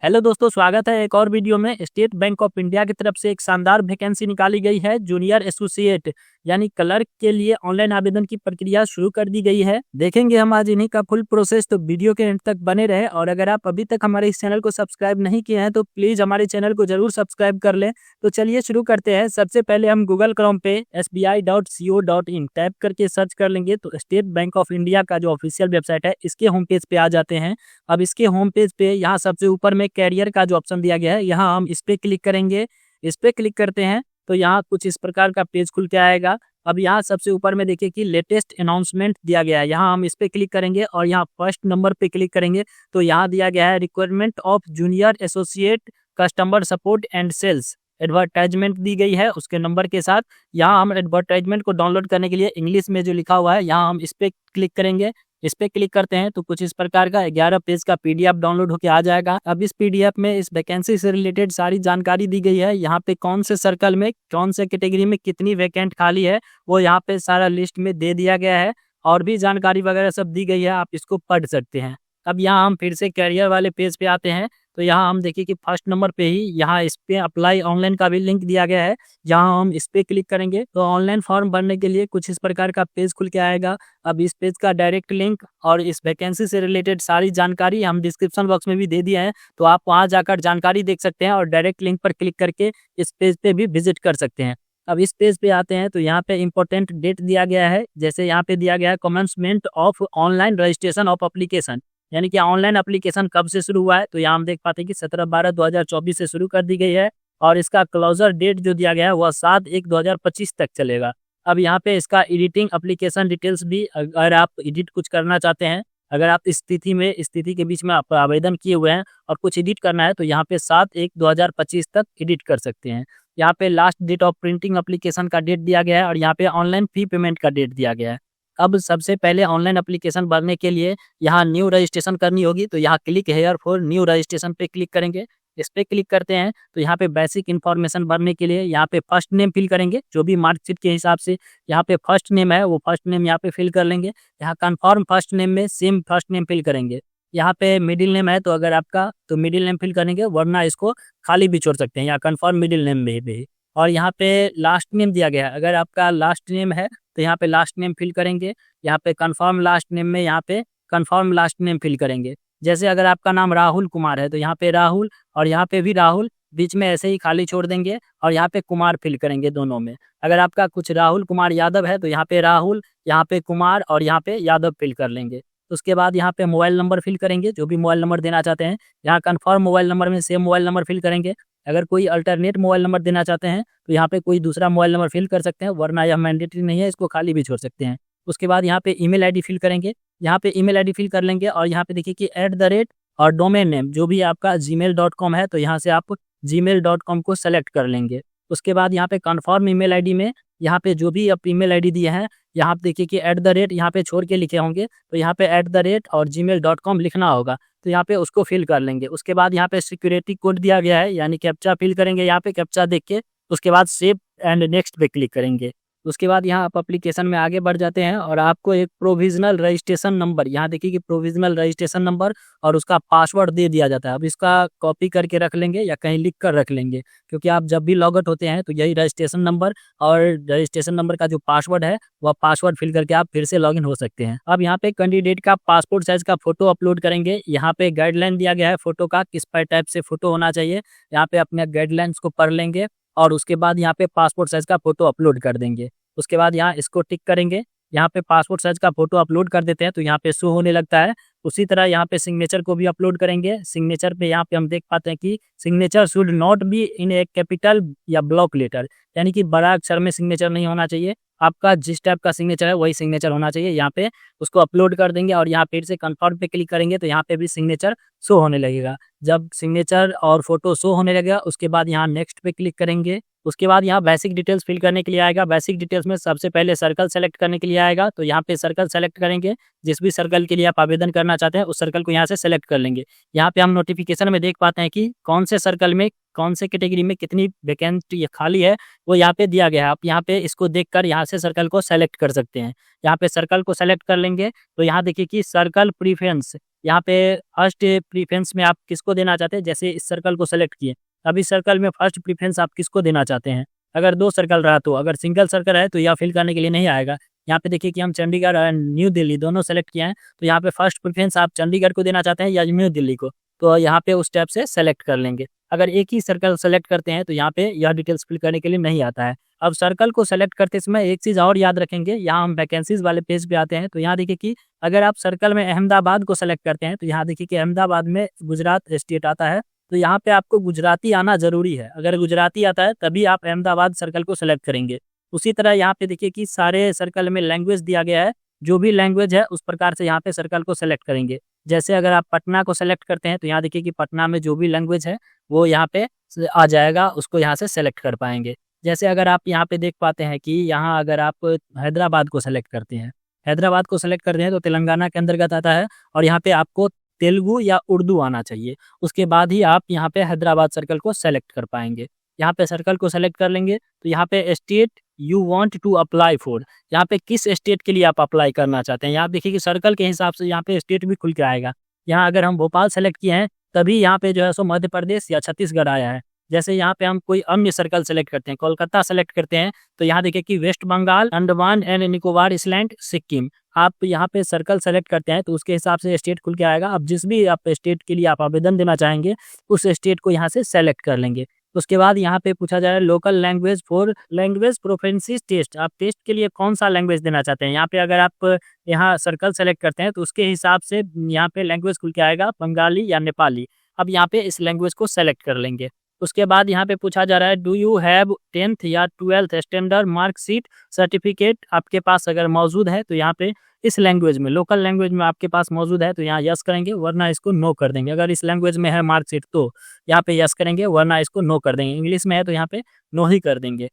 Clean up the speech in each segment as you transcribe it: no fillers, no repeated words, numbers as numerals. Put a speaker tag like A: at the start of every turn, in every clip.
A: Hello दोस्तों, स्वागत है एक और वीडियो में। स्टेट बैंक ऑफ इंडिया की तरफ से एक शानदार वैकेंसी निकाली गई है। जूनियर एसोसिएट यानी क्लर्क के लिए ऑनलाइन आवेदन की प्रक्रिया शुरू कर दी गई है। देखेंगे हम आज इन्हीं का फुल प्रोसेस, तो वीडियो के अंत तक बने रहे। और अगर आप अभी तक हमारे इस चैनल को सब्सक्राइब नहीं किए हैं तो प्लीज हमारे चैनल को जरूर सब्सक्राइब कर लें। तो चलिए शुरू करते हैं। सबसे पहले हम गूगल क्रोम पे sbi.co.in टाइप करके सर्च कर लेंगे तो स्टेट बैंक ऑफ इंडिया का जो ऑफिशियल वेबसाइट है इसके होम पेज पे आ जाते हैं। अब इसके होम पेज पे यहाँ सबसे ऊपर में कैरियर का जो ऑप्शन दिया गया है, यहाँ हम इस पे क्लिक करेंगे। इस पे क्लिक करते हैं तो यहाँ कुछ इस प्रकार का पेज खुल के आएगा। अब यहाँ सबसे ऊपर में देखिए कि लेटेस्ट अनाउंसमेंट दिया गया है, यहाँ हम इस पे क्लिक करेंगे और यहाँ फर्स्ट नंबर पे क्लिक करेंगे तो यहाँ दिया गया है requirement of junior associate customer support and sales. Advertisement दी गई है उसके नंबर के साथ। यहाँ हम एडवर्टाइजमेंट को डाउनलोड करने के लिए इंग्लिश में जो लिखा हुआ है यहाँ हम इस पे क्लिक करेंगे। इस पे क्लिक करते हैं तो कुछ इस प्रकार का 11 पेज का पीडीएफ डाउनलोड होकर आ जाएगा। अब इस पीडीएफ में इस वैकेंसी से रिलेटेड सारी जानकारी दी गई है। यहाँ पे कौन से सर्कल में कौन से कैटेगरी में कितनी वैकेंट खाली है वो यहाँ पे सारा लिस्ट में दे दिया गया है। और भी जानकारी वगैरह सब दी गई है, आप इसको पढ़ सकते हैं। अब यहाँ हम फिर से कैरियर वाले पेज पे आते हैं तो यहाँ हम देखिए कि फर्स्ट नंबर पे ही यहाँ इस पे अप्लाई ऑनलाइन का भी लिंक दिया गया है। यहाँ हम इस पे क्लिक करेंगे तो ऑनलाइन फॉर्म भरने के लिए कुछ इस प्रकार का पेज खुल के आएगा। अब इस पेज का डायरेक्ट लिंक और इस वैकेंसी से रिलेटेड सारी जानकारी हम डिस्क्रिप्शन बॉक्स में भी दे दिए हैं, तो आप वहाँ जाकर जानकारी देख सकते हैं और डायरेक्ट लिंक पर क्लिक करके इस पेज पे भी विजिट कर सकते हैं। अब इस पेज पे आते हैं तो यहाँ पे इम्पोर्टेंट डेट दिया गया है। जैसे यहाँ पे दिया गया है commencement of online registration of application, यानी कि ऑनलाइन एप्लीकेशन कब से शुरू हुआ है। तो यहाँ हम देख पाते हैं कि 17/12/2024 से शुरू कर दी गई है और इसका क्लोजर डेट जो दिया गया है वह 7/1/2025 तक चलेगा। अब यहाँ पे इसका एडिटिंग एप्लीकेशन डिटेल्स भी, अगर आप एडिट कुछ करना चाहते हैं, अगर आप इस स्थिति के बीच में आप आवेदन किए हुए हैं और कुछ एडिट करना है तो यहाँ पे 7/1/2025 तक एडिट कर सकते हैं। यहाँ पे last date of printing application का डेट दिया गया है और यहाँ पे ऑनलाइन फी पेमेंट का डेट दिया गया है। अब सबसे पहले ऑनलाइन एप्लीकेशन भरने के लिए यहाँ न्यू रजिस्ट्रेशन करनी होगी, तो यहाँ click here for new registration पे क्लिक करेंगे। इस पे क्लिक करते हैं तो यहाँ पे बेसिक इन्फॉर्मेशन भरने के लिए यहाँ पे फर्स्ट नेम फिल करेंगे, जो भी मार्कशीट के हिसाब से यहाँ पे फर्स्ट नेम है वो फर्स्ट नेम यहाँ पे फिल कर लेंगे। यहाँ कन्फर्म फर्स्ट नेम में सेम फर्स्ट नेम फिल करेंगे। यहाँ पे मिडिल नेम है तो अगर आपका तो मिडिल नेम फिल करेंगे, वरना इसको खाली भी छोड़ सकते हैं, यहाँ कन्फर्म मिडिल नेम में भी। और यहाँ पे लास्ट नेम दिया गया है, अगर आपका लास्ट नेम है तो यहाँ पे लास्ट नेम फिल करेंगे। यहाँ पे कंफर्म लास्ट नेम में यहाँ पे कंफर्म लास्ट नेम फिल करेंगे। जैसे अगर आपका नाम राहुल कुमार है तो यहाँ पे राहुल और यहाँ पे भी राहुल, बीच में ऐसे ही खाली छोड़ देंगे और यहाँ पे कुमार फिल करेंगे दोनों में। अगर आपका कुछ राहुल कुमार यादव है तो यहाँ पे राहुल, यहाँ पे कुमार और यहाँ पे यादव फिल कर लेंगे। उसके बाद यहाँ पे मोबाइल नंबर फिल करेंगे, जो भी मोबाइल नंबर देना चाहते हैं। यहाँ कन्फर्म मोबाइल नंबर में सेम मोबाइल नंबर फिल करेंगे। अगर कोई अल्टरनेट मोबाइल नंबर देना चाहते हैं तो यहाँ पे कोई दूसरा मोबाइल नंबर फिल कर सकते हैं, वरना यह मैंडेटरी नहीं है, इसको खाली भी छोड़ सकते हैं। उसके बाद यहाँ पे ईमेल आईडी फिल करेंगे। यहाँ पे ईमेल आईडी फिल कर लेंगे और यहाँ पे देखिए कि @ और डोमेन नेम जो भी आपका gmail.com है तो यहाँ से आप gmail.com को सेलेक्ट कर लेंगे। उसके बाद यहाँ पे कन्फर्म ईमेल आईडी में यहाँ पे जो भी आप ईमेल आईडी दिए हैं यहाँ पे देखिए कि @ यहाँ पे छोड़ के लिखे होंगे, तो यहाँ पे @ और gmail.com लिखना होगा, तो यहाँ पे उसको फिल कर लेंगे। उसके बाद यहाँ पे सिक्योरिटी कोड दिया गया है, यानी कैप्चा फिल करेंगे। यहाँ पे कैप्चा देख के उसके बाद सेव एंड नेक्स्ट पे क्लिक करेंगे। उसके बाद यहाँ आप एप्लीकेशन में आगे बढ़ जाते हैं और आपको एक प्रोविजनल रजिस्ट्रेशन नंबर, यहाँ देखिए कि प्रोविजनल रजिस्ट्रेशन नंबर और उसका पासवर्ड दे दिया जाता है। अब इसका कॉपी करके रख लेंगे या कहीं लिख कर रख लेंगे, क्योंकि आप जब भी लॉग आउट होते हैं तो यही रजिस्ट्रेशन नंबर और रजिस्ट्रेशन नंबर का जो पासवर्ड है वह पासवर्ड फिल करके आप फिर से लॉगिन हो सकते हैं। अब यहाँ पे कैंडिडेट का पासपोर्ट साइज का फोटो अपलोड करेंगे। यहाँ पे गाइडलाइन दिया गया है फोटो का, किस टाइप से फोटो होना चाहिए। यहाँ पे अपने गाइडलाइंस को पढ़ लेंगे और उसके बाद यहाँ पे पासपोर्ट साइज का फोटो अपलोड कर देंगे। उसके बाद यहाँ इसको टिक करेंगे। यहाँ पे पासपोर्ट साइज का फोटो अपलोड कर देते हैं तो यहाँ पे शो होने लगता है। उसी तरह यहाँ पे सिग्नेचर को भी अपलोड करेंगे। सिग्नेचर पे यहाँ पे हम देख पाते हैं कि signature should not be in A capital या ब्लॉक लेटर, यानी कि बड़ा अक्षर में सिग्नेचर नहीं होना चाहिए। आपका जिस टाइप का सिग्नेचर है वही सिग्नेचर होना चाहिए। यहाँ पे उसको अपलोड कर देंगे और यहाँ फिर से कन्फर्म पे क्लिक करेंगे तो यहाँ पे भी सिग्नेचर शो होने लगेगा। जब सिग्नेचर और फोटो शो होने लगेगा उसके बाद यहाँ नेक्स्ट पे क्लिक करेंगे। उसके बाद यहाँ बेसिक डिटेल्स फिल करने के लिए आएगा। बेसिक डिटेल्स में सबसे पहले सर्कल सेलेक्ट करने के लिए आएगा, तो यहाँ पे सर्कल सेलेक्ट करेंगे। जिस भी सर्कल के लिए आप आवेदन करना चाहते हैं उस सर्कल को यहाँ से सेलेक्ट कर लेंगे। यहाँ पे हम नोटिफिकेशन में देख पाते हैं कि कौन से सर्कल में कौन से कैटेगरी में कितनी वैकेंसी खाली है वो यहाँ पे दिया गया है। आप यहाँ पे इसको देखकर यहाँ से सर्कल को सेलेक्ट कर सकते हैं। यहाँ पे सर्कल को सेलेक्ट कर लेंगे तो यहाँ देखिए कि सर्कल प्रीफरेंस यहाँ पे फर्स्ट प्रीफरेंस में आप किसको देना चाहते हैं, जैसे इस सर्कल को सेलेक्ट किए, अब इस सर्कल में फर्स्ट प्रीफरेंस आप किसको देना चाहते हैं। अगर 2 सर्कल रहा तो, अगर सिंगल सर्कल है तो यह फिल करने के लिए नहीं आएगा। यहाँ पे देखिए कि हम चंडीगढ़ और न्यू दिल्ली दोनों सेलेक्ट किए हैं, तो यहाँ पे फर्स्ट प्रेफरेंस आप चंडीगढ़ को देना चाहते हैं या न्यू दिल्ली को, तो यहाँ पे उस टैब से सेलेक्ट कर लेंगे। अगर एक ही सर्कल सेलेक्ट करते हैं तो यहाँ पे यह डिटेल्स फिल करने के लिए नहीं आता है। अब सर्कल को सेलेक्ट करते समय एक चीज़ और याद रखेंगे, यहाँ हम वैकेंसीज वाले पेज पे आते हैं, तो यहाँ देखिए कि अगर आप सर्कल में अहमदाबाद को सेलेक्ट करते हैं तो यहाँ देखिए कि अहमदाबाद में गुजरात स्टेट आता है, तो यहाँ पे आपको गुजराती आना जरूरी है। अगर गुजराती आता है तभी आप अहमदाबाद सर्कल को सेलेक्ट करेंगे। उसी तरह यहाँ पे देखिए कि सारे सर्कल में लैंग्वेज दिया गया है, जो भी लैंग्वेज है उस प्रकार से यहाँ पे सर्कल को सेलेक्ट करेंगे। जैसे अगर आप पटना को सेलेक्ट करते हैं तो यहाँ देखिए कि पटना में जो भी लैंग्वेज है वो यहाँ पे आ जाएगा, उसको यहाँ से सेलेक्ट कर पाएंगे। जैसे अगर आप यहाँ पे देख पाते हैं कि यहाँ अगर आप हैदराबाद को सेलेक्ट करते हैं, हैदराबाद को सेलेक्ट करते हैं तो तेलंगाना के अंतर्गत आता है, और यहाँ पे आपको तेलुगु या उर्दू आना चाहिए, उसके बाद ही आप यहाँ पे हैदराबाद सर्कल को सेलेक्ट कर पाएंगे। यहाँ पे सर्कल को सेलेक्ट कर लेंगे तो यहाँ पे state you want to apply for, यहाँ पे किस स्टेट के लिए आप अप्लाई करना चाहते हैं। यहाँ देखिए कि सर्कल के हिसाब से यहाँ पे स्टेट भी खुल के आएगा। यहाँ अगर हम भोपाल सेलेक्ट किए हैं तभी यहाँ पे जो है सो मध्य प्रदेश या छत्तीसगढ़ आया है। जैसे यहाँ पे हम कोई अन्य सर्कल सेलेक्ट करते हैं, कोलकाता सेलेक्ट करते हैं, तो यहाँ देखिए कि West Bengal, Andaman and Nicobar island, Sikkim, आप यहाँ पे सर्कल सेलेक्ट करते हैं तो उसके हिसाब से स्टेट खुल के आएगा। अब जिस भी आप स्टेट के लिए आप आवेदन देना चाहेंगे उस स्टेट को यहाँ से सेलेक्ट कर लेंगे। उसके बाद यहाँ पे पूछा जा रहा है local language for language proficiency test, आप टेस्ट के लिए कौन सा लैंग्वेज देना चाहते हैं। यहाँ पे अगर आप यहाँ सर्कल सेलेक्ट करते हैं तो उसके हिसाब से यहाँ पे लैंग्वेज खुल के आएगा, बंगाली या नेपाली। अब यहाँ पे इस लैंग्वेज को सेलेक्ट कर लेंगे। उसके बाद यहाँ पे पूछा जा रहा है डू यू हैव 10th या 12th स्टैंडर्ड मार्कशीट सर्टिफिकेट, आपके पास अगर मौजूद है तो यहाँ पे इस लैंग्वेज में, लोकल लैंग्वेज में आपके पास मौजूद है तो यहाँ यस करेंगे, वरना इसको नो कर देंगे। अगर इस लैंग्वेज में है मार्कशीट तो यहाँ पे यस करेंगे, वरना इसको नो कर देंगे। इंग्लिश में है तो यहाँ पे नो ही कर देंगे,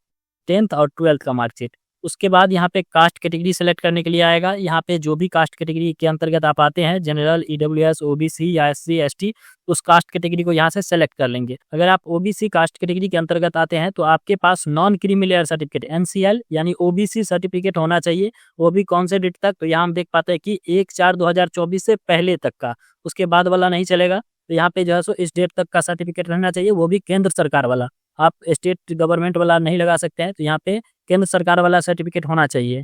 A: 10th और 12th का मार्कशीट। उसके बाद यहाँ पे कास्ट कैटेगरी सेलेक्ट करने के लिए आएगा। यहाँ पे जो भी कास्ट कैटेगरी के अंतर्गत आप आते हैं, जनरल, ईडब्ल्यूएस, ओबीसी या एससी एसटी, उस कास्ट कैटेगरी को यहाँ से सेलेक्ट कर लेंगे। अगर आप ओबीसी कास्ट कैटेगरी के अंतर्गत आते हैं तो आपके पास non creamy layer certificate NCL यानी ओबीसी सर्टिफिकेट होना चाहिए। वो भी कौन से डेट तक, तो यहाँ हम देख पाते हैं कि 1/4/2024 से पहले तक का, उसके बाद वाला नहीं चलेगा। तो यहाँ पे जो है सो इस डेट तक का सर्टिफिकेट रहना चाहिए, वो भी केंद्र सरकार वाला। आप स्टेट गवर्नमेंट वाला नहीं लगा सकते हैं, तो यहाँ पे केंद्र सरकार वाला सर्टिफिकेट होना चाहिए।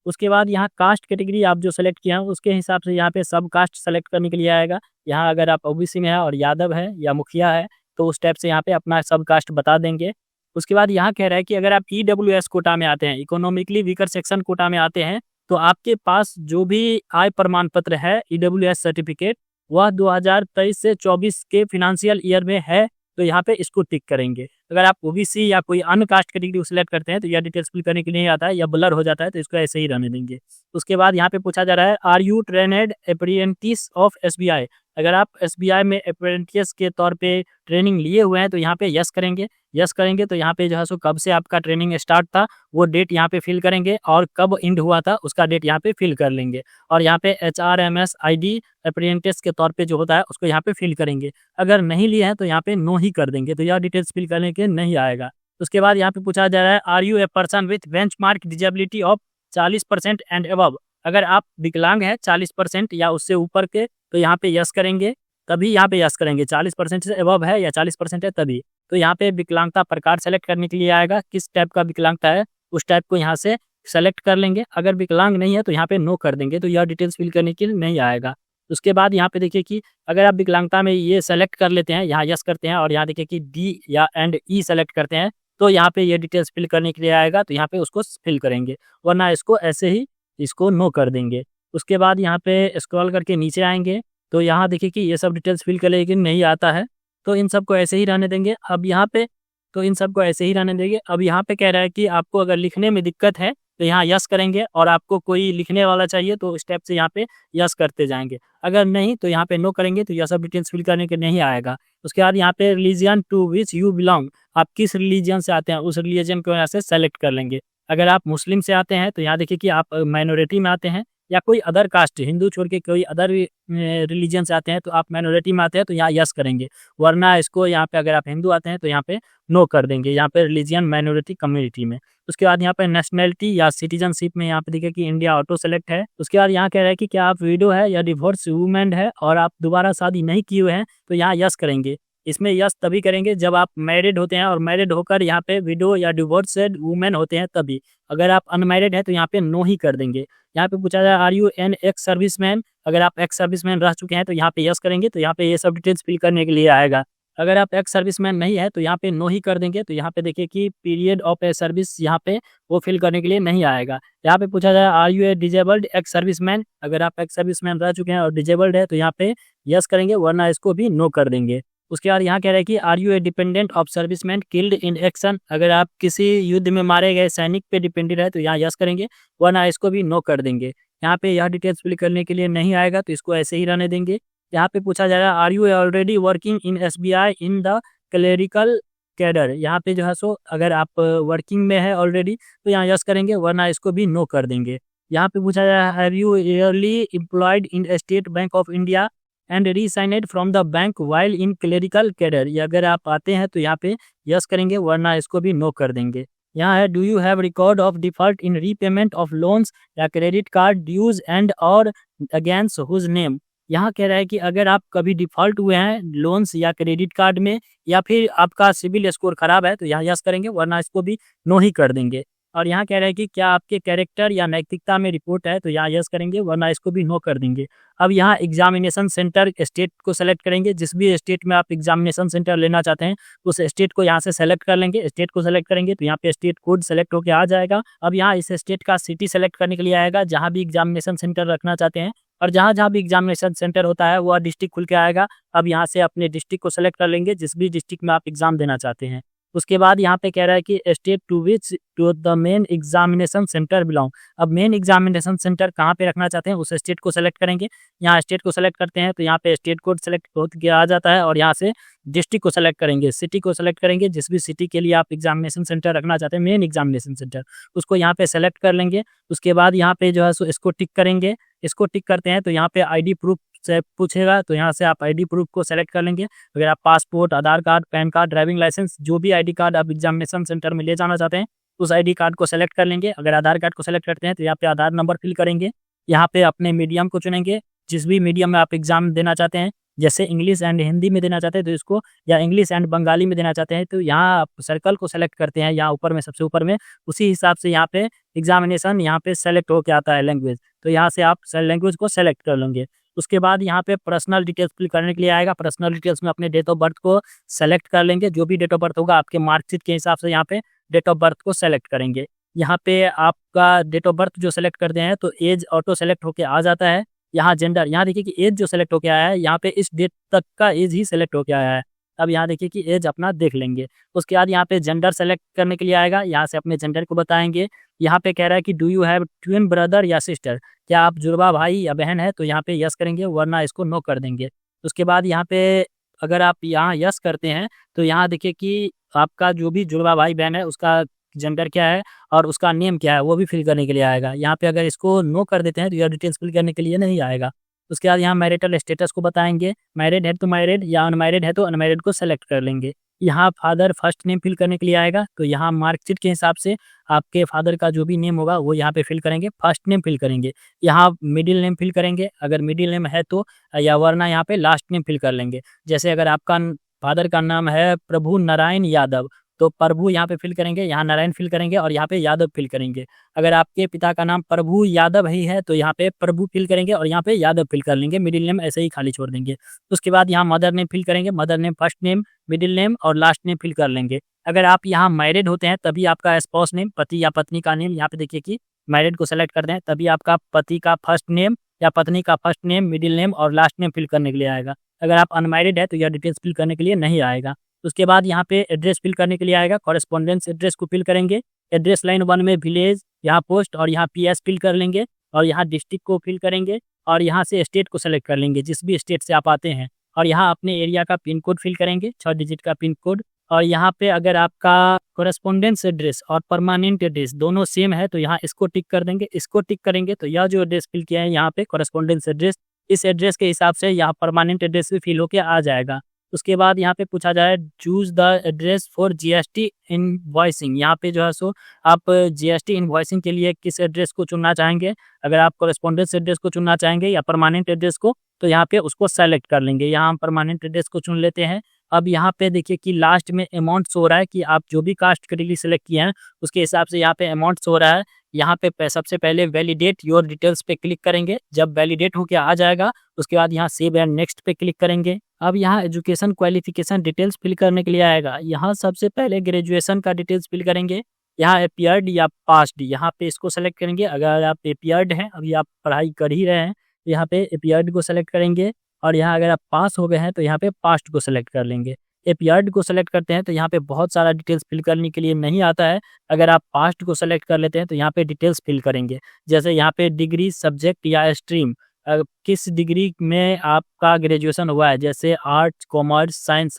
A: उसके बाद यहाँ कास्ट कैटेगरी आप जो सेलेक्ट किया है उसके हिसाब से यहाँ पे सब कास्ट सेलेक्ट करने के लिए आएगा। यहाँ अगर आप ओबीसी में है और यादव है या मुखिया है तो उस टाइप से यहाँ पे अपना सब कास्ट बता देंगे। उसके बाद यहाँ कह रहा है कि अगर आप ईडब्ल्यूएस कोटा में आते हैं, इकोनॉमिकली वीकर सेक्शन कोटा में आते हैं, तो आपके पास जो भी आय प्रमाण पत्र है ईडब्ल्यूएस सर्टिफिकेट वह 2023 से 24 के फिनेंशियल ईयर में है, तो यहाँ पे इसको टिक करेंगे। अगर आप ओबीसी या कोई अन्य कास्ट कैटेगरी सेलेक्ट करते हैं तो यह डिटेल्स फिल करने के लिए नहीं आता है या ब्लर हो जाता है, तो इसको ऐसे ही रहने देंगे। उसके बाद यहाँ पे पूछा जा रहा है are you trained apprentice of SBI, अगर आप एसबीआई में अप्रेंटिस के तौर पे ट्रेनिंग लिए हुए हैं तो यहाँ पे यस करेंगे। यस करेंगे तो यहाँ पे जो है सो कब से आपका ट्रेनिंग स्टार्ट था वो डेट यहाँ पे फिल करेंगे, और कब एंड हुआ था उसका डेट यहाँ पे फिल कर लेंगे। और यहाँ पे HRMS ID अप्रेंटिस के तौर पे जो होता है उसको यहाँ पे फिल करेंगे। अगर नहीं लिए हैं तो यहाँ पे नो ही कर देंगे, तो यह डिटेल्स फिल करने के नहीं आएगा। उसके बाद यहाँ पे पूछा जा रहा है are you a person with benchmark disability of 40% and above, अगर आप विकलांग हैं 40% या उससे ऊपर के तो यहाँ पे यस करेंगे, तभी यहाँ पे यस करेंगे। 40% से अबव है या 40% है तभी, तो यहाँ पे विकलांगता प्रकार सेलेक्ट करने के लिए आएगा, किस टाइप का विकलांगता है उस टाइप को यहाँ से सेलेक्ट कर लेंगे। अगर विकलांग नहीं है तो यहाँ पे नो कर देंगे, तो यह डिटेल्स फिल करने के लिए नहीं आएगा। उसके बाद यहाँ पे देखिए कि अगर आप विकलांगता में ये सेलेक्ट कर लेते हैं, यहाँ यस करते हैं और यहाँ देखिए कि डी या एंड ई सेलेक्ट करते हैं, तो यहाँ पे ये डिटेल्स फिल करने के लिए आएगा, तो यहाँ पे उसको फिल करेंगे, वरना इसको ऐसे ही इसको नो कर देंगे। उसके बाद यहाँ पे स्क्रॉल करके नीचे आएंगे तो यहाँ देखिए कि ये सब डिटेल्स फिल करने के लिए नहीं आता है, तो इन सबको ऐसे ही रहने देंगे। अब यहाँ पे तो इन सबको ऐसे ही रहने देंगे। अब यहाँ पे कह रहा है कि आपको अगर लिखने में दिक्कत है तो यहाँ यस करेंगे, और आपको कोई लिखने वाला चाहिए तो स्टेप से यहाँ पे यस करते जाएंगे। अगर नहीं तो यहाँ पे नो करेंगे, तो यह सब डिटेल्स फिल करने के नहीं आएगा। उसके बाद यहाँ पे religion to which you belong, आप किस रिलीजन से आते हैं उस रिलीजन को यहाँ से सेलेक्ट कर लेंगे। अगर आप मुस्लिम से आते हैं तो यहाँ देखिए कि आप माइनॉरिटी में आते हैं, या कोई अदर कास्ट, हिंदू छोड़ के कोई अदर रिलीजन से आते हैं तो आप माइनॉरिटी में आते हैं तो यहाँ यस करेंगे, वरना इसको यहाँ पे अगर आप हिंदू आते हैं तो यहाँ पे नो कर देंगे, यहाँ पे रिलीजियन माइनॉरिटी कम्युनिटी में। उसके बाद यहाँ पे नेशनलिटी या सिटीजनशिप में यहाँ पे देखिए कि इंडिया ऑटो सेलेक्ट है। उसके बाद यहाँ कह रहा है कि क्या आप विडो है या डिवोर्स वुमेन है और आप दोबारा शादी नहीं किए हुए हैं तो यहाँ यस करेंगे। इसमें यस तभी करेंगे जब आप मैरिड होते हैं और मैरिड होकर यहाँ पे विडो या डिवोर्स्ड वुमेन होते हैं तभी। अगर आप अनमैरिड हैं तो यहाँ पे नो ही कर देंगे। यहाँ पे पूछा जाए are you an ex serviceman, अगर आप एक्स सर्विसमैन रह चुके हैं तो यहाँ पे यस करेंगे, तो यहाँ पे ये सब डिटेल्स फिल करने के लिए आएगा। अगर आप एक्स सर्विसमैन नहीं है तो यहाँ पे नो ही कर देंगे, तो यहाँ पे देखिए कि पीरियड ऑफ ए सर्विस यहाँ पे वो फिल करने के लिए नहीं आएगा। यहाँ पे पूछा जाए are you a disabled ex serviceman, अगर आप एक्स सर्विसमैन रह चुके हैं और डिजेबल्ड है तो यहाँ पे यस करेंगे, वरना इसको भी नो कर देंगे। उसके बाद यहाँ कह रहे हैं कि are you a dependent of serviceman killed in action, अगर आप किसी युद्ध में मारे गए सैनिक पे डिपेंडेंट है तो यहाँ यस करेंगे, वरना इसको भी नो कर देंगे। यहाँ पे यह डिटेल्स फिल करने के लिए नहीं आएगा तो इसको ऐसे ही रहने देंगे। यहाँ पे पूछा जा रहा है are you already working in SBI in the clerical cadre, यहाँ पे जो है सो अगर आप वर्किंग में है ऑलरेडी तो यहाँ यस करेंगे, वरना इसको भी नो कर देंगे। यहाँ पे पूछा जा रहा है are you early employed in State Bank of India and resigned from the bank while in clerical cadre, ये अगर आप आते हैं तो यहाँ पे यस करेंगे, वरना इसको भी नो कर देंगे। यहाँ है do you have record of default in repayment of loans या क्रेडिट कार्ड ड्यूज एंड और अगेंस्ट हुज नेम, यहाँ कह रहा है कि अगर आप कभी डिफॉल्ट हुए हैं लोन्स या क्रेडिट कार्ड में या फिर आपका सिविल स्कोर खराब है तो यहाँ यस करेंगे, वरना इसको भी नो ही कर देंगे। और यहाँ कह रहा है कि क्या आपके कैरेक्टर या नैतिकता में रिपोर्ट है तो यहाँ यस करेंगे, वरना इसको भी नो कर देंगे। अब यहाँ एग्जामिनेशन सेंटर स्टेट को सेलेक्ट करेंगे, जिस भी स्टेट में आप एग्जामिनेशन सेंटर लेना चाहते हैं उस स्टेट को यहाँ से सेलेक्ट कर लेंगे। स्टेट को सेलेक्ट करेंगे तो यहाँ पे स्टेट कोड सेलेक्ट होकर आ जाएगा। अब यहाँ इस स्टेट का सिटी सेलेक्ट करने के लिए आएगा जहाँ भी एग्जामिनेशन सेंटर रखना चाहते हैं, और जहाँ जहाँ भी एग्जामिनेशन सेंटर होता है वह डिस्ट्रिक्ट खुल के आएगा। अब यहाँ से अपने डिस्ट्रिक्ट को सेलेक्ट कर लेंगे जिस भी डिस्ट्रिक्ट में आप एग्जाम देना चाहते हैं। उसके बाद यहाँ पे कह रहा है कि state to which to the main examination centre belong, अब मेन एग्जामिनेशन सेंटर कहाँ पे रखना चाहते हैं उस स्टेट को सेलेक्ट करेंगे। यहाँ स्टेट को सेलेक्ट करते हैं तो यहाँ पे स्टेट कोड सेलेक्ट होकर आ जाता है, और यहाँ से डिस्ट्रिक्ट को सेलेक्ट करेंगे, सिटी को सेलेक्ट करेंगे, जिस भी सिटी के लिए आप एग्जामिनेशन सेंटर रखना चाहते हैं मेन एग्जामिनेशन सेंटर उसको यहाँ पे सेलेक्ट कर लेंगे। उसके बाद यहाँ पे जो है सो इसको टिक करेंगे। इसको टिक करते हैं तो यहाँ पे आईडी प्रूफ से पूछेगा, तो यहाँ से आप आईडी प्रूफ को सेलेक्ट कर लेंगे। अगर आप passport, Aadhaar card, PAN card, driving licence, जो भी आईडी कार्ड आप एग्जामिनेशन सेंटर में ले जाना चाहते हैं उस आईडी कार्ड को सेलेक्ट कर लेंगे। अगर आधार कार्ड को सेलेक्ट करते हैं तो यहाँ पे आधार नंबर फिल करेंगे। यहाँ पे अपने मीडियम को चुनेंगे, जिस भी मीडियम में आप एग्जाम देना चाहते हैं, जैसे इंग्लिश एंड हिंदी में देना चाहते हैं तो इसको, या इंग्लिश एंड बंगाली में देना चाहते हैं तो यहाँ आप सर्कल को सेलेक्ट करते हैं, यहाँ ऊपर में सबसे ऊपर में, उसी हिसाब से यहाँ पे एग्जामिनेशन यहाँ पे सेलेक्ट होकर आता है लैंग्वेज, तो यहाँ से आप लैंग्वेज को सेलेक्ट कर लेंगे। उसके बाद यहाँ पे पर्सनल डिटेल्स फिल करने के लिए आएगा। पर्सनल डिटेल्स में अपने डेट ऑफ बर्थ को सेलेक्ट कर लेंगे, जो भी डेट ऑफ बर्थ होगा आपके मार्कशीट के हिसाब से यहाँ पे डेट ऑफ बर्थ को सेलेक्ट करेंगे। यहाँ पे आपका डेट ऑफ बर्थ जो सेलेक्ट करते हैं तो एज ऑटो सेलेक्ट होके आ जाता है। यहाँ जेंडर, यहाँ देखिए कि एज जो सेलेक्ट होके आया है यहाँ पे इस डेट तक का एज ही सेलेक्ट होके आया है। अब यहाँ देखिए कि एज अपना देख लेंगे। उसके बाद यहाँ पे जेंडर सेलेक्ट करने के लिए आएगा, यहाँ से अपने जेंडर को बताएंगे। यहाँ पे कह रहा है कि do you have twin brother या सिस्टर, क्या आप जुड़वा भाई या बहन है, तो यहाँ पे यस करेंगे, वरना इसको नो कर देंगे। उसके बाद यहाँ पे अगर आप यहाँ यस करते हैं तो यहाँ देखिए कि आपका जो भी जुड़वा भाई बहन है उसका जेंडर क्या है और उसका नेम क्या है वो भी फिल करने के लिए आएगा। यहाँ पे अगर इसको नो कर देते हैं तो यह डिटेल्स फिल करने के लिए नहीं आएगा। उसके बाद यहाँ मैरिटल स्टेटस को बताएंगे, मैरिड है तो मैरिड या अनमैरिड है तो अनमैरिड को सेलेक्ट कर लेंगे। यहाँ फादर फर्स्ट नेम फिल करने के लिए आएगा, तो यहाँ मार्कशीट के हिसाब से आपके फादर का जो भी नेम होगा वो यहाँ पे फिल करेंगे, फर्स्ट नेम फिल करेंगे। यहाँ मिडिल नेम फिल करेंगे अगर मिडिल नेम है तो, या वरना यहाँ पे लास्ट नेम फिल कर लेंगे। जैसे अगर आपका फादर का नाम है प्रभु नारायण यादव तो प्रभु यहाँ पे फिल करेंगे, यहाँ नारायण फिल करेंगे और यहाँ पे यादव फिल करेंगे। अगर आपके पिता का नाम प्रभु यादव ही है तो यहाँ पे प्रभु फिल करेंगे और यहाँ पे यादव फिल कर लेंगे, मिडिल नेम ऐसे ही खाली छोड़ देंगे। उसके बाद यहाँ मदर नेम फिल करेंगे, mother name first name, middle name और लास्ट नेम फिल कर लेंगे। अगर आप यहाँ मैरिड होते हैं तभी आपका स्पाउस नेम, पति या पत्नी का नेम, यहाँ पे देखिए कि मैरिड को सेलेक्ट करते हैं तभी आपका पति का फर्स्ट नेम या पत्नी का फर्स्ट नेम, मिडिल नेम और लास्ट नेम फिल करने के लिए आएगा। अगर आप अनमैरिड है तो यह डिटेल्स फिल करने के लिए नहीं आएगा। उसके बाद यहाँ पे एड्रेस फिल करने के लिए आएगा, कॉरेस्पॉन्डेंस एड्रेस को फिल करेंगे। एड्रेस लाइन 1 में विलेज, यहाँ पोस्ट और यहाँ पीएस फिल कर लेंगे और यहाँ डिस्ट्रिक्ट को फिल करेंगे और यहाँ से स्टेट को सेलेक्ट कर लेंगे जिस भी स्टेट से आप आते हैं, और यहाँ अपने एरिया का पिन कोड फिल करेंगे, 6 डिजिट का पिन कोड, और यहाँ पे अगर आपका कोरेस्पोंडेंस एड्रेस और परमानेंट एड्रेस दोनों सेम है तो यहाँ इसको टिक कर देंगे, इसको टिक करेंगे तो यह जो एड्रेस फिल किया है यहाँ पे कोरेस्पोंडेंस एड्रेस, इस एड्रेस के हिसाब से यहाँ परमानेंट एड्रेस भी फिल होके आ जाएगा। उसके बाद यहाँ पे पूछा जाए choose the address for GST invoicing, यहाँ पे जो है सो आप जीएसटी इनवॉइसिंग के लिए किस एड्रेस को चुनना चाहेंगे। अगर आप कोरेस्पोंडेंस एड्रेस को चुनना चाहेंगे या परमानेंट एड्रेस को, तो यहाँ पे उसको सेलेक्ट कर लेंगे। यहाँ हम परमानेंट एड्रेस को चुन लेते हैं। अब यहाँ पे देखिए कि लास्ट में अमाउंट शो हो रहा है कि आप जो भी कास्ट कैटेगरी सेलेक्ट किए हैं उसके हिसाब से यहाँ पे अमाउंट शो हो रहा है। यहाँ पे सबसे पहले वैलिडेट योर डिटेल्स पे क्लिक करेंगे। जब वैलिडेट होके आ जाएगा उसके बाद यहाँ सेव एंड नेक्स्ट पे क्लिक करेंगे। अब यहाँ एजुकेशन क्वालिफिकेशन डिटेल्स फिल करने के लिए आएगा। यहाँ सबसे पहले ग्रेजुएशन का डिटेल्स फिल करेंगे। यहाँ एपीआर्ड या पास्ड, यहाँ पे इसको सेलेक्ट करेंगे। अगर आप एपीआर्ड हैं, अभी आप पढ़ाई कर ही रहे हैं, तो यहाँ पे एपीआर्ड को सेलेक्ट करेंगे। और यहाँ अगर आप पास हो गए हैं तो यहाँ पे पास्ट को सेलेक्ट कर लेंगे। एपीआर्ड को सेलेक्ट करते हैं तो यहाँ पे बहुत सारा डिटेल्स फिल करने के लिए नहीं आता है। अगर आप पास्ट को सेलेक्ट कर लेते हैं तो यहाँ पे डिटेल्स फिल करेंगे। जैसे यहाँ पे डिग्री, सब्जेक्ट या स्ट्रीम, किस डिग्री में आपका ग्रेजुएशन हुआ है, जैसे आर्ट्स, कॉमर्स, साइंस।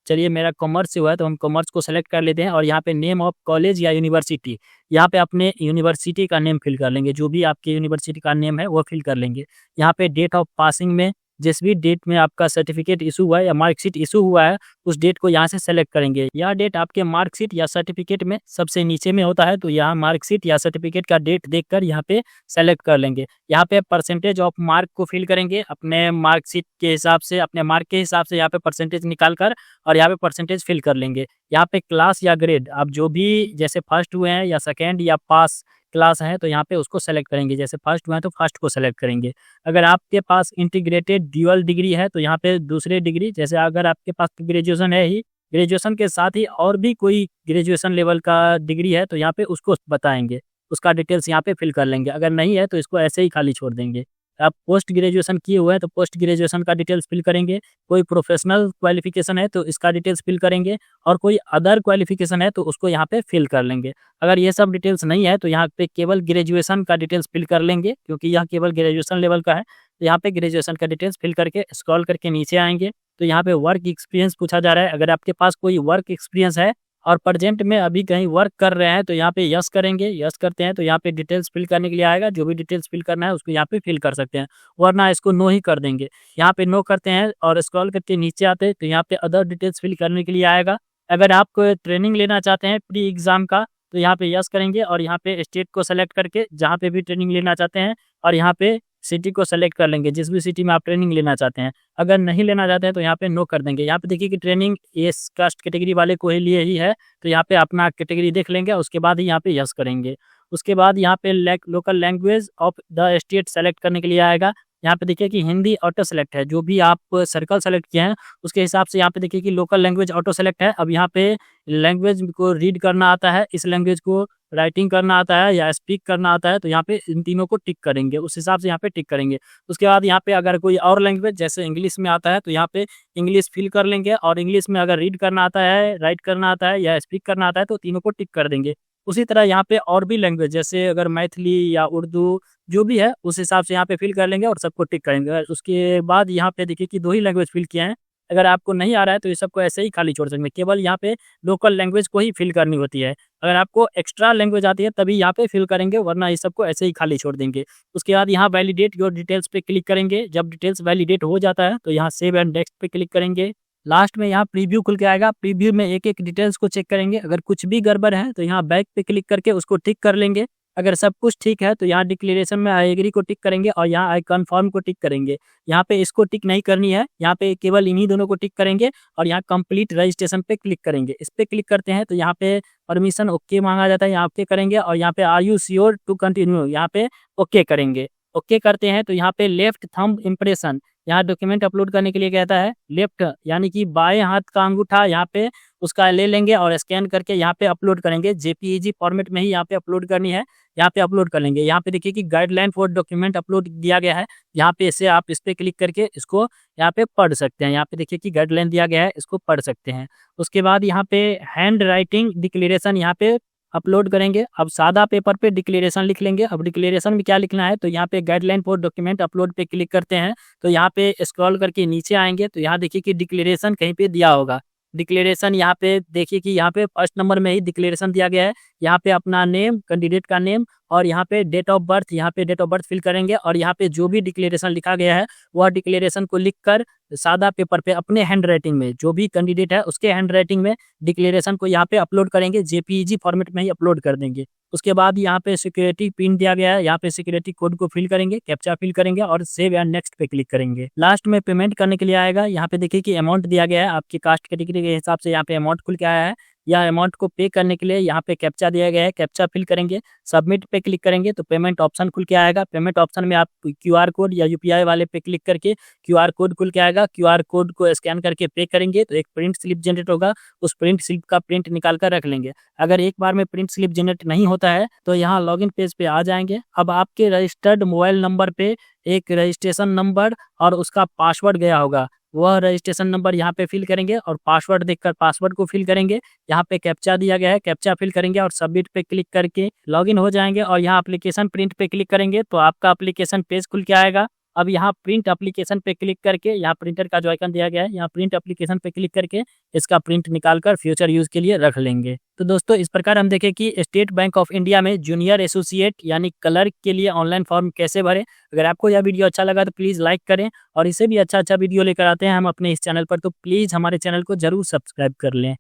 A: चलिए मेरा कॉमर्स से हुआ है तो हम कॉमर्स को सेलेक्ट कर लेते हैं। और यहाँ पे नेम ऑफ कॉलेज या यूनिवर्सिटी, यहाँ पे अपने यूनिवर्सिटी का नेम फिल कर लेंगे। जो भी आपके यूनिवर्सिटी का नेम है वो फिल कर लेंगे। यहाँ पे डेट ऑफ पासिंग में जिस भी डेट में आपका सर्टिफिकेट इशू हुआ है या मार्कशीट इशू हुआ है उस डेट को यहाँ से सेलेक्ट करेंगे। यह डेट आपके मार्कशीट या सर्टिफिकेट में सबसे नीचे में होता है, तो यहाँ मार्कशीट या सर्टिफिकेट का डेट देखकर यहाँ पे सेलेक्ट कर लेंगे। यहाँ पे परसेंटेज ऑफ मार्क को फिल करेंगे अपने मार्कशीट के हिसाब से, अपने मार्क के हिसाब से यहाँ पे परसेंटेज निकाल कर और यहाँ पे परसेंटेज फिल कर लेंगे। यहाँ पे क्लास या ग्रेड, आप जो भी जैसे फर्स्ट हुए हैं या सेकेंड या पास क्लास है तो यहाँ पे उसको सेलेक्ट करेंगे। जैसे फर्स्ट हुआ है तो फर्स्ट को सेलेक्ट करेंगे। अगर आपके पास इंटीग्रेटेड ड्यूअल डिग्री है तो यहाँ पे दूसरे डिग्री, जैसे अगर आपके पास ग्रेजुएशन है ही, ग्रेजुएशन के साथ ही और भी कोई ग्रेजुएशन लेवल का डिग्री है तो यहाँ पे उसको बताएंगे, उसका डिटेल्स यहाँ पे फिल कर लेंगे। अगर नहीं है तो इसको ऐसे ही खाली छोड़ देंगे। आप पोस्ट ग्रेजुएशन किए हुए हैं तो पोस्ट ग्रेजुएशन का डिटेल्स फिल करेंगे। कोई प्रोफेशनल क्वालिफिकेशन है तो इसका डिटेल्स फिल करेंगे। और कोई अदर क्वालिफिकेशन है तो उसको यहाँ पे फिल कर लेंगे। अगर ये सब डिटेल्स नहीं है तो यहाँ पे केवल ग्रेजुएशन का डिटेल्स फिल कर लेंगे, क्योंकि यह केवल ग्रेजुएशन लेवल का है। तो यहाँ पे ग्रेजुएशन का डिटेल्स फिल करके स्क्रॉल करके नीचे आएंगे तो यहाँ पे वर्क एक्सपीरियंस पूछा जा रहा है। अगर आपके पास कोई वर्क एक्सपीरियंस है और प्रेजेंट में अभी कहीं वर्क कर रहे हैं तो यहाँ पे यस करेंगे। यस करते हैं तो यहाँ पे डिटेल्स फिल करने के लिए आएगा। जो भी डिटेल्स फिल करना है उसको यहाँ पे फिल कर सकते हैं, वरना इसको नो ही कर देंगे। यहाँ पे नो करते हैं और स्क्रॉल करके नीचे आते हैं तो यहाँ पे अदर डिटेल्स फिल करने के लिए आएगा। अगर आप ट्रेनिंग लेना चाहते हैं प्री एग्जाम का तो यहाँ पे यस करेंगे और यहाँ पे स्टेट को सेलेक्ट करके जहाँ पे भी ट्रेनिंग लेना चाहते हैं और यहाँ पे सिटी को सेलेक्ट कर लेंगे, जिस भी सिटी में आप ट्रेनिंग लेना चाहते हैं। अगर नहीं लेना चाहते हैं तो यहाँ पे नो कर देंगे। यहाँ पे देखिए कि ट्रेनिंग एस कास्ट कैटेगरी वाले को ही लिए ही है, तो यहाँ पे अपना कैटेगरी देख लेंगे, उसके बाद ही यहाँ पे यस करेंगे। उसके बाद यहाँ पे local language of the state select करने के लिए आएगा। यहाँ पे देखिए कि हिंदी ऑटो सेलेक्ट है, जो भी आप सर्कल सेलेक्ट किए हैं उसके हिसाब से यहाँ पे देखिए कि लोकल लैंग्वेज ऑटो सेलेक्ट है। अब यहाँ पे लैंग्वेज को रीड करना आता है, इस लैंग्वेज को राइटिंग करना आता है या स्पीक करना आता है, तो यहाँ पे इन तीनों को टिक करेंगे, उस हिसाब से यहाँ पे टिक करेंगे। उसके बाद यहाँ पे अगर कोई और लैंग्वेज जैसे इंग्लिश में आता है तो यहाँ पे इंग्लिश फिल कर लेंगे। और इंग्लिश में अगर रीड करना आता है, राइट करना आता है या स्पीक करना आता है तो तीनों को टिक कर देंगे। उसी तरह यहाँ पे और भी लैंग्वेज जैसे अगर मैथिली या उर्दू जो भी है उस हिसाब से यहाँ पे फिल कर लेंगे और सबको टिक करेंगे। उसके बाद यहाँ पे देखिए कि 2 ही लैंग्वेज फिल किए हैं। अगर आपको नहीं आ रहा है तो ये सबको ऐसे ही खाली छोड़ सकते हैं, केवल यहाँ पे लोकल लैंग्वेज को ही फिल करनी होती है। अगर आपको एक्स्ट्रा लैंग्वेज आती है तभी यहाँ पे फिल करेंगे, वरना ये सबको ऐसे ही खाली छोड़ देंगे। उसके बाद यहाँ वैलिडेट योर डिटेल्स पे क्लिक करेंगे। जब डिटेल्स वैलिडेट हो जाता है तो यहाँ सेव एंड नेक्स्ट पे क्लिक करेंगे। लास्ट में यहाँ प्रीव्यू खुल के आएगा, प्रीव्यू में एक एक डिटेल्स को चेक करेंगे। अगर कुछ भी गड़बड़ है तो यहाँ बैक पे क्लिक करके उसको टिक कर लेंगे। अगर सब कुछ ठीक है तो यहाँ डिक्लेरेशन में आई एग्री को टिक करेंगे और यहाँ आई कन्फर्म को टिक करेंगे। यहाँ पे इसको टिक नहीं करनी है, यहाँ पे केवल इन्हीं दोनों को टिक करेंगे और यहाँ कंप्लीट रजिस्ट्रेशन पे क्लिक करेंगे। इस पे क्लिक करते हैं तो यहाँ पे परमिशन ओके मांगा जाता है, यहाँ ओके करेंगे और यहाँ पे are you sure to continue, यहाँ पे ओके करेंगे। ओके करते हैं तो यहाँ पे लेफ्ट थंब इम्प्रेशन, यहाँ डॉक्यूमेंट अपलोड करने के लिए कहता है लेफ्ट यानी कि बाएं हाथ का अंगूठा यहाँ पे उसका ले लेंगे और स्कैन करके यहाँ पे अपलोड करेंगे। जेपीईजी फॉर्मेट में ही यहाँ पे अपलोड करनी है, यहाँ पे अपलोड कर लेंगे। यहाँ पे देखिए कि गाइडलाइन फॉर डॉक्यूमेंट अपलोड दिया गया है, यहाँ पे इसे आप इस पे क्लिक करके इसको यहाँ पे पढ़ सकते हैं। यहाँ पे देखिए कि गाइडलाइन दिया गया है, इसको पढ़ सकते हैं। उसके बाद यहाँ पे हैंड राइटिंग डिक्लेरेशन यहाँ पे अपलोड करेंगे। अब सादा पेपर पे डिक्लेरेशन लिख लेंगे। अब डिक्लेरेशन में क्या लिखना है तो यहाँ पे गाइडलाइन फॉर डॉक्यूमेंट अपलोड पे क्लिक करते हैं तो यहाँ पे स्क्रॉल करके नीचे आएंगे तो यहाँ देखिए कि डिक्लेरेशन कहीं पे दिया होगा, डिक्लेरेशन यहाँ पे देखिए कि यहाँ पे फर्स्ट नंबर में ही डिक्लेरेशन दिया गया है। यहाँ पे अपना नेम, कैंडिडेट का नेम और यहाँ पे डेट ऑफ बर्थ, यहाँ पे डेट ऑफ बर्थ फिल करेंगे और यहाँ पे जो भी डिक्लेरेशन लिखा गया है वह डिक्लेरेशन को लिखकर सादा पेपर पे अपने हैंड राइटिंग में, जो भी कैंडिडेट है उसके हैंड राइटिंग में डिक्लेरेशन को यहाँ पे अपलोड करेंगे, जेपीईजी फॉर्मेट में ही अपलोड कर देंगे। उसके बाद यहाँ पे सिक्योरिटी पिन दिया गया है, यहाँ पे सिक्योरिटी कोड को फिल करेंगे, कैप्चा फिल करेंगे और सेव या नेक्स्ट पे क्लिक करेंगे। लास्ट में पेमेंट करने के लिए आएगा, यहाँ पे देखिए कि अमाउंट दिया गया है, आपकी कास्ट कैटेगरी के हिसाब से यहाँ पे अमाउंट खुल के आया है। या अमाउंट को पे करने के लिए यहाँ पे कैप्चा दिया गया है, कैप्चा फिल करेंगे, सबमिट पे क्लिक करेंगे तो पेमेंट ऑप्शन खुल के आएगा। पेमेंट ऑप्शन में आप क्यूआर कोड या यूपीआई वाले पे क्लिक करके क्यूआर कोड खुल के आएगा, क्यूआर कोड को स्कैन करके पे करेंगे तो एक प्रिंट स्लिप जनरेट होगा, उस प्रिंट स्लिप का प्रिंट निकाल कर रख लेंगे। अगर एक बार में प्रिंट स्लिप जनरेट नहीं होता है तो यहाँ लॉगिन पेज पे आ जाएंगे। अब आपके रजिस्टर्ड मोबाइल नंबर पे एक रजिस्ट्रेशन नंबर और उसका पासवर्ड गया होगा, वह रजिस्ट्रेशन नंबर यहाँ पे फिल करेंगे और पासवर्ड देखकर पासवर्ड को फिल करेंगे। यहाँ पे कैप्चा दिया गया है, कैप्चा फिल करेंगे और सबमिट पे क्लिक करके लॉगिन हो जाएंगे और यहाँ एप्लीकेशन प्रिंट पे क्लिक करेंगे तो आपका एप्लीकेशन पेज खुल के आएगा। अब यहाँ प्रिंट एप्लीकेशन पे क्लिक करके यहाँ प्रिंटर का जो आइकन दिया गया है, यहाँ प्रिंट एप्लीकेशन पे क्लिक करके इसका प्रिंट निकालकर फ्यूचर यूज के लिए रख लेंगे। तो दोस्तों इस प्रकार हम देखें कि स्टेट बैंक ऑफ इंडिया में जूनियर एसोसिएट यानी क्लर्क के लिए ऑनलाइन फॉर्म कैसे भरें। अगर आपको यह वीडियो अच्छा लगा तो प्लीज़ लाइक करें और इसे भी अच्छा वीडियो लेकर आते हैं हम अपने इस चैनल पर, तो प्लीज़ हमारे चैनल को जरूर सब्सक्राइब कर लें।